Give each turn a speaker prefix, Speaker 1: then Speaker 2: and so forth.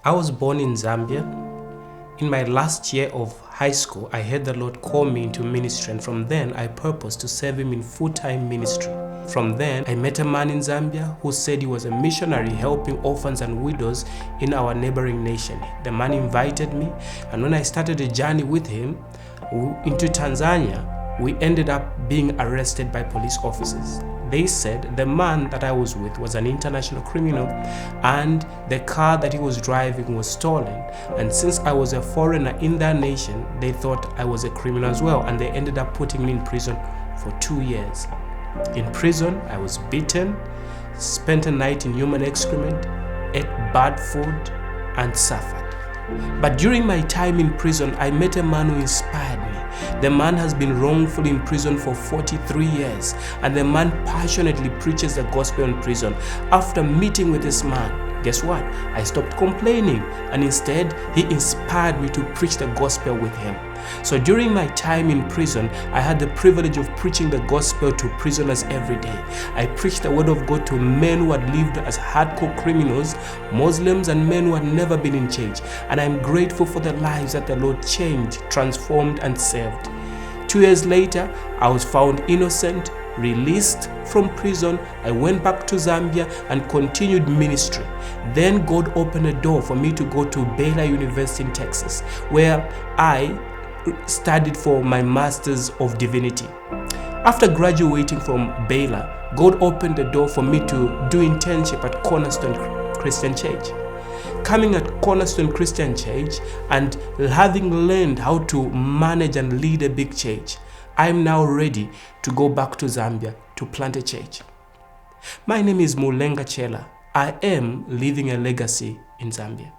Speaker 1: I was born in Zambia. In my last year of high school, I heard the Lord call me into ministry, and from then I purposed to serve Him in full-time ministry. From then, I met a man in Zambia who said he was a missionary helping orphans and widows in our neighboring nation. The man invited me, and when I started a journey with him into Tanzania, we ended up being arrested by police officers. They said the man that I was with was an international criminal and the car that he was driving was stolen. And since I was a foreigner in their nation, they thought I was a criminal as well, and they ended up putting me in prison for 2 years. In prison, I was beaten, spent a night in human excrement, ate bad food, and suffered. But during my time in prison, I met a man who inspired me. The man has been wrongfully in prison for 43 years, and the man passionately preaches the gospel in prison. After meeting with this man, guess what? I stopped complaining, and instead, he inspired me to preach the gospel with him. So during my time in prison, I had the privilege of preaching the gospel to prisoners every day. I preached the word of God to men who had lived as hardcore criminals, Muslims, and men who had never been in church. And I'm grateful for the lives that the Lord changed, transformed, and saved. 2 years later, I was found innocent, released from prison. I went back to Zambia and continued ministry. Then God opened a door for me to go to Baylor University in Texas, where I studied for my Master's of Divinity. After graduating from Baylor, God opened the door for me to do internship at Cornerstone Christian Church. Coming at Cornerstone Christian Church and having learned how to manage and lead a big church, I am now ready to go back to Zambia to plant a church. My name is Mulenga Chella. I am leaving a legacy in Zambia.